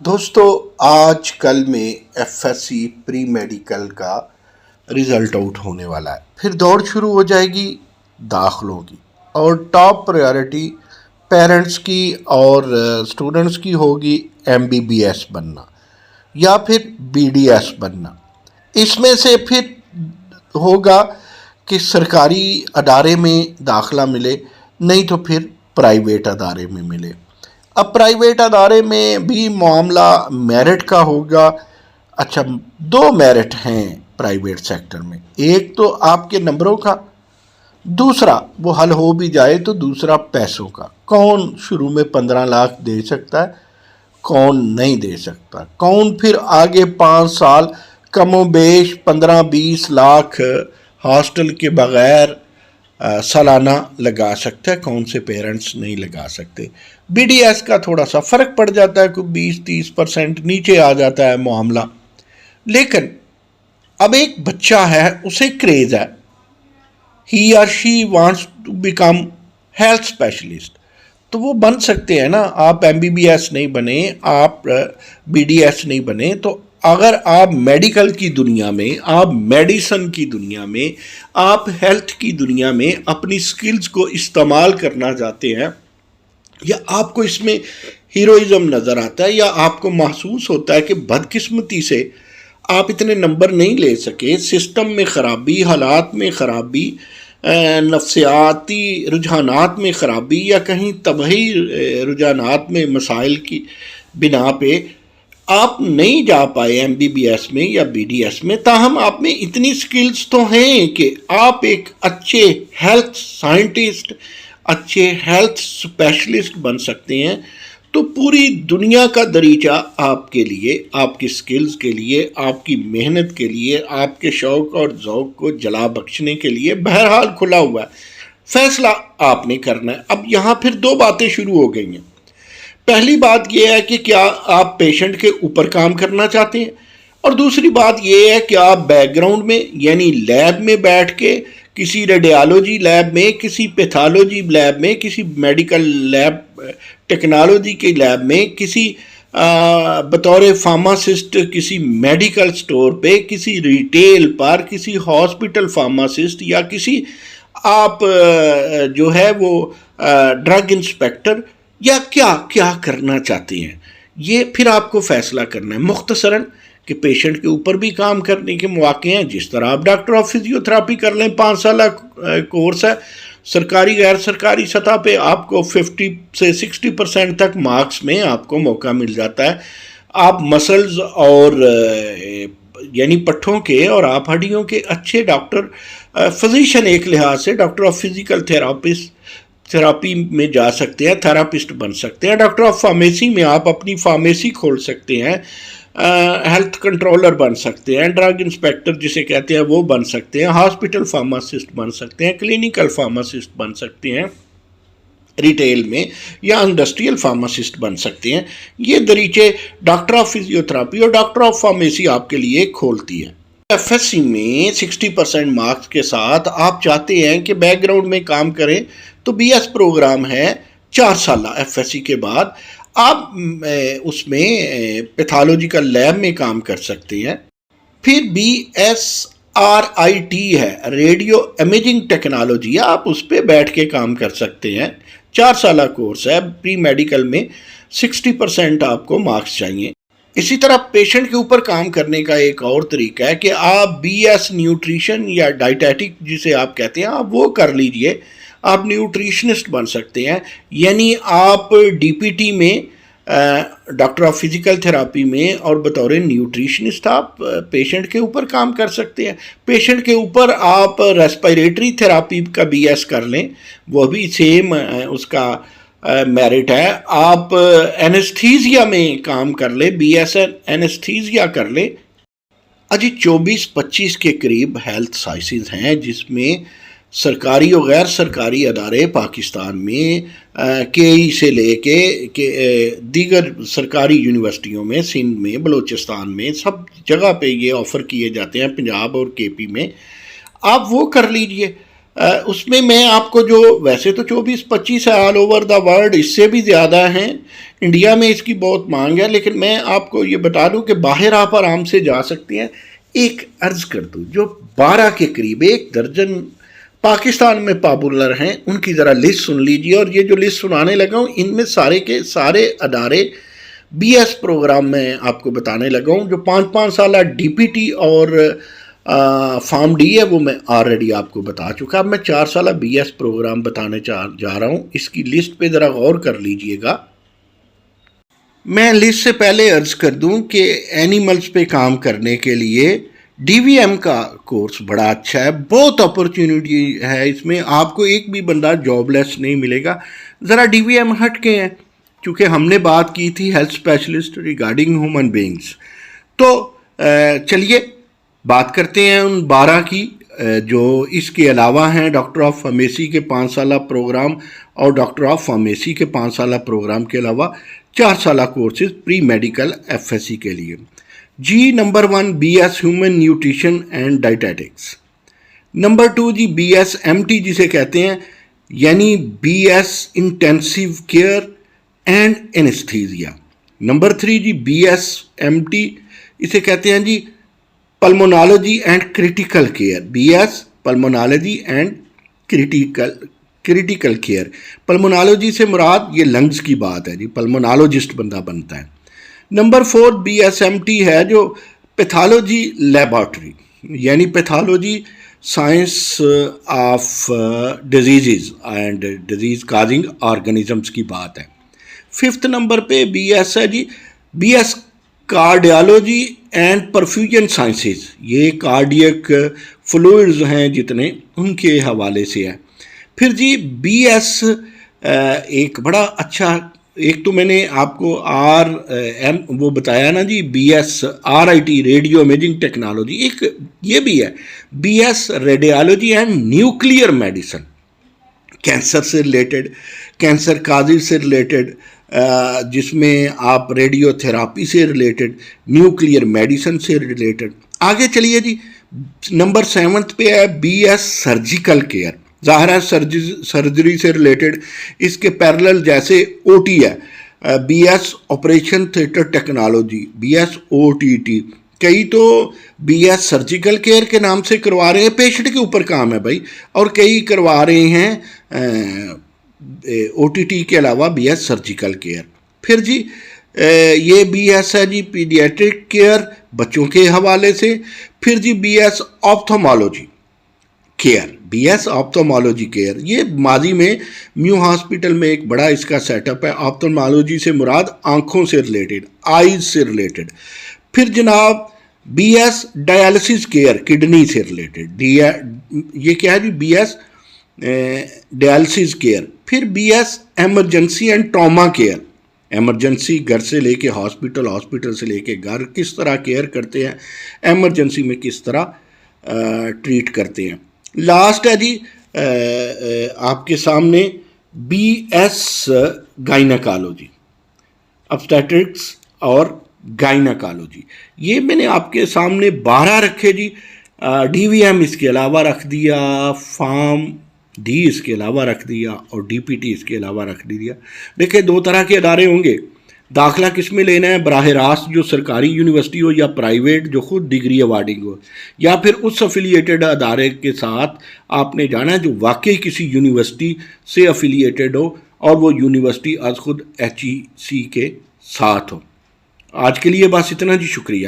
دوستو آج کل میں F S C pre medical کا رزلٹ آؤٹ ہونے والا ہے، پھر دوڑ شروع ہو جائے گی داخلوں کی، اور ٹاپ پریارٹی پیرنٹس کی اور اسٹوڈنٹس کی ہوگی ایم بی بی ایس بننا یا پھر بی ڈی ایس بننا۔ اس میں سے پھر ہوگا کہ سرکاری ادارے میں داخلہ ملے، نہیں تو پھر پرائیویٹ ادارے میں ملے۔ اب پرائیویٹ ادارے میں بھی معاملہ میرٹ کا ہوگا۔ اچھا، دو میرٹ ہیں پرائیویٹ سیکٹر میں، ایک تو آپ کے نمبروں کا، دوسرا وہ حل ہو بھی جائے تو دوسرا پیسوں کا۔ کون شروع میں 15 لاکھ دے سکتا ہے، کون نہیں دے سکتا، کون پھر آگے 5 سال کم و بیش 15-20 لاکھ ہاسٹل کے بغیر سالانہ لگا سکتا ہے، کون سے پیرنٹس نہیں لگا سکتے۔ بی ڈی ایس کا تھوڑا سا فرق پڑ جاتا ہے، کوئی 20-30% نیچے آ جاتا ہے معاملہ۔ لیکن اب ایک بچہ ہے، اسے کریز ہے، ہی اور she wants to become health specialist, تو وہ بن سکتے ہیں نا۔ آپ ایم بی بی ایس نہیں بنے، آپ بی ڈی ایس نہیں بنے، تو اگر آپ میڈیکل کی دنیا میں، آپ میڈیسن کی دنیا میں، آپ ہیلتھ کی دنیا میں اپنی سکلز کو استعمال کرنا چاہتے ہیں، یا آپ کو اس میں ہیروئزم نظر آتا ہے، یا آپ کو محسوس ہوتا ہے کہ بدقسمتی سے آپ اتنے نمبر نہیں لے سکے، سسٹم میں خرابی، حالات میں خرابی، نفسیاتی رجحانات میں خرابی، یا کہیں طبعی رجحانات میں مسائل کی بنا پہ آپ نہیں جا پائے ایم بی بی ایس میں یا بی ڈی ایس میں، تاہم آپ میں اتنی سکلز تو ہیں کہ آپ ایک اچھے ہیلتھ سائنٹسٹ، اچھے ہیلتھ اسپیشلسٹ بن سکتے ہیں۔ تو پوری دنیا کا دریچہ آپ کے لیے، آپ کی سکلز کے لیے، آپ کی محنت کے لیے، آپ کے شوق اور ذوق کو جلا بخشنے کے لیے بہرحال کھلا ہوا ہے۔ فیصلہ آپ نے کرنا ہے۔ اب یہاں پھر دو باتیں شروع ہو گئی ہیں۔ پہلی بات یہ ہے کہ کیا آپ پیشنٹ کے اوپر کام کرنا چاہتے ہیں، اور دوسری بات یہ ہے کہ آپ بیک گراؤنڈ میں، یعنی لیب میں بیٹھ کے، کسی ریڈیالوجی لیب میں، کسی پیتھالوجی لیب میں، کسی میڈیکل لیب ٹیکنالوجی کے لیب میں، کسی بطور فارماسسٹ کسی میڈیکل سٹور پہ، کسی ریٹیل پر، کسی ہاسپٹل فارماسسٹ، یا کسی آپ جو ہے وہ ڈرگ انسپیکٹر، یا کیا کرنا چاہتے ہیں، یہ پھر آپ کو فیصلہ کرنا ہے۔ مختصراً کہ پیشنٹ کے اوپر بھی کام کرنے کے مواقع ہیں، جس طرح آپ ڈاکٹر آف فزیو تھراپی کر لیں، 5 سالہ کورس ہے، سرکاری غیر سرکاری سطح پہ آپ کو 50 سے 60% تک مارکس میں آپ کو موقع مل جاتا ہے۔ آپ مسلز اور یعنی پٹھوں کے اور آپ ہڈیوں کے اچھے ڈاکٹر، فزیشین ایک لحاظ سے، ڈاکٹر آف فزیکل تھراپی میں جا سکتے ہیں، تھراپسٹ بن سکتے ہیں۔ ڈاکٹر آف فارمیسی میں آپ اپنی فارمیسی کھول سکتے ہیں، ہیلتھ کنٹرولر بن سکتے ہیں، ڈرگ انسپیکٹر جسے کہتے ہیں وہ بن سکتے ہیں، ہاسپٹل فارماسسٹ بن سکتے ہیں، کلینیکل فارماسسٹ بن سکتے ہیں ریٹیل میں، یا انڈسٹریل فارماسسٹ بن سکتے ہیں۔ یہ دریچے ڈاکٹر آف فزیو تھراپی اور ڈاکٹر آف فارمیسی آپ کے لیے کھولتی ہے۔ ایف ایس سی میں 60% مارکس کے ساتھ آپ چاہتے ہیں کہ بیک گراؤنڈ میں کام کریں، تو بی ایس پروگرام ہے 4 سالہ ایف ایس سی کے بعد۔ آپ اس میں پیتھالوجیکل لیب میں کام کر سکتے ہیں۔ پھر B S R I T ہے، ریڈیو امیجنگ ٹیکنالوجی، آپ اس پہ بیٹھ کے کام کر سکتے ہیں۔ 4 سالہ کورس ہے، پری میڈیکل میں 60% آپ کو مارکس چاہیے۔ اسی طرح پیشنٹ کے اوپر کام کرنے کا ایک اور طریقہ ہے کہ آپ بی ایس نیوٹریشن یا ڈائٹیٹک جسے آپ کہتے ہیں، آپ وہ کر لیجئے، آپ نیوٹریشنسٹ بن سکتے ہیں۔ یعنی آپ ڈی پی ٹی میں، ڈاکٹر آف فزیکل تھراپی میں، اور بطور نیوٹریشنسٹ آپ پیشنٹ کے اوپر کام کر سکتے ہیں۔ پیشنٹ کے اوپر آپ ریسپیریٹری تھراپی کا بی ایس کر لیں، وہ بھی سیم اس کا میرٹ ہے۔ آپ اینستھیزیا میں کام کر لیں، بی ایس اینستھیزیا کر لیں۔ اجی 24-25 کے قریب ہیلتھ سائنسز ہیں، جس میں سرکاری و غیر سرکاری ادارے پاکستان میں کے ای سے لے کے دیگر سرکاری یونیورسٹیوں میں، سندھ میں، بلوچستان میں، سب جگہ پہ یہ آفر کیے جاتے ہیں، پنجاب اور کے پی میں۔ آپ وہ کر لیجئے۔ اس میں میں آپ کو جو ویسے تو 24-25 ہے آل اوور دا ورلڈ، اس سے بھی زیادہ ہیں، انڈیا میں اس کی بہت مانگ ہے، لیکن میں آپ کو یہ بتا دوں کہ باہر آپ آرام سے جا سکتے ہیں۔ ایک عرض کر دوں، جو 12 کے قریب 1 درجن پاکستان میں پاپولر ہیں، ان کی ذرا لسٹ سن لیجیے، اور یہ جو لسٹ سنانے لگا ہوں ان میں سارے کے سارے ادارے بی ایس پروگرام میں آپ کو بتانے لگا ہوں۔ جو 5 سالہ ڈی پی ٹی اور فارم ڈی ہے وہ میں آلریڈی آپ کو بتا چکا، اب میں 4 سالہ بی ایس پروگرام بتانے جا رہا ہوں، اس کی لسٹ پہ ذرا غور کر لیجئے گا۔ میں لسٹ سے پہلے عرض کر دوں کہ اینیملز پہ کام کرنے کے لیے ڈی وی ایم کا کورس بڑا اچھا ہے، بہت اپرچونٹی ہے اس میں، آپ کو ایک بھی بندہ جاب لیس نہیں ملے گا۔ ذرا ڈی وی ایم ہٹ کے ہیں، چونکہ ہم نے بات کی تھی health specialist regarding human beings, تو چلیے بات کرتے ہیں ان 12 کی جو اس کے علاوہ ہیں۔ ڈاکٹر آف فارمیسی کے 5 سالہ پروگرام اور ڈاکٹر آف فارمیسی کے 5 سالہ پروگرام کے علاوہ 4 سالہ courses pre medical F S C کے لیے۔ جی number 1 B S human nutrition and dietetics, number 2 جی بی ایس ایم ٹی جسے کہتے ہیں، یعنی B S intensive care and anaesthesia. Number 3 جی بی ایس ایم ٹی اسے کہتے ہیں جی pulmonology and critical care, B S pulmonology and critical care. Pulmonology سے مراد یہ لنگز کی بات ہے جی، پلمونالوجسٹ بندہ بنتا ہے۔ Number 4 B S M T ہے جو پیتھالوجی لیبارٹری، یعنی pathology science of diseases and disease causing organisms کی بات ہے۔ 5th نمبر پہ بی ایس ہے جی B S cardiology and perfusion sciences, یہ کارڈیک فلوئڈز ہیں جتنے ان کے حوالے سے ہے۔ پھر جی بی ایس ایک بڑا اچھا، ایک تو میں نے آپ کو وہ بتایا نا جی B S RIT radio imaging technology, ایک یہ بھی ہے B S radiology and nuclear medicine, cancer سے ریلیٹڈ، کینسر کازز سے ریلیٹڈ، جس میں آپ ریڈیو تھراپی سے ریلیٹڈ، نیوکلیئر میڈیسن سے ریلیٹڈ۔ آگے چلیے جی نمبر 7 پہ ہے بی ایس سرجیکل کیئر، ظاہر ہے سرجری سے ریلیٹڈ، اس کے پیرلل جیسے OT ہے B S operation theatre technology, B S OTT، کئی تو بی ایس سرجیکل کیئر کے نام سے کروا رہے ہیں، پیشنٹ کے اوپر کام ہے بھائی، اور کئی کروا رہے ہیں OTT کے علاوہ بی ایس سرجیکل کیئر۔ پھر جی یہ بی ایس ہے جی پیڈیاٹرک کیئر، بچوں کے حوالے سے۔ پھر جی B S ophthalmology care, B S ophthalmology care, یہ ماضی میں میو ہاسپٹل میں ایک بڑا اس کا سیٹ اپ ہے۔ آپتھالمالوجی سے مراد آنکھوں سے ریلیٹڈ، آئیز سے ریلیٹڈ۔ پھر جناب B S dialysis care, kidney سے ریلیٹڈ، یہ کیا ہے جی بی ایس ڈائلسس کیئر۔ پھر B S emergency and trauma care, emergency گھر سے لے کے ہاسپٹل، ہاسپٹل سے لے کے گھر، کس طرح کیئر کرتے ہیں، ایمرجنسی میں کس طرح ٹریٹ کرتے ہیں۔ لاسٹ ہے جی آپ کے سامنے بی ایس گائنیکالوجی، obstetrics اور گائنیکالوجی، یہ میں نے آپ کے سامنے 12 رکھے جی۔ ڈی وی ایم اس کے علاوہ رکھ دیا، فارم ڈی اس کے علاوہ رکھ دیا، اور ڈی پی ٹی اس کے علاوہ رکھ دیا۔ دیکھیں 2 طرح کے ادارے ہوں گے، داخلہ کس میں لینا ہے، براہ راست جو سرکاری یونیورسٹی ہو یا پرائیویٹ جو خود ڈگری ایوارڈنگ ہو، یا پھر اس افیلیٹڈ ادارے کے ساتھ آپ نے جانا ہے جو واقعی کسی یونیورسٹی سے افیلیٹڈ ہو اور وہ یونیورسٹی از خود HEC کے ساتھ ہو۔ آج کے لیے بس اتنا جی، شکریہ۔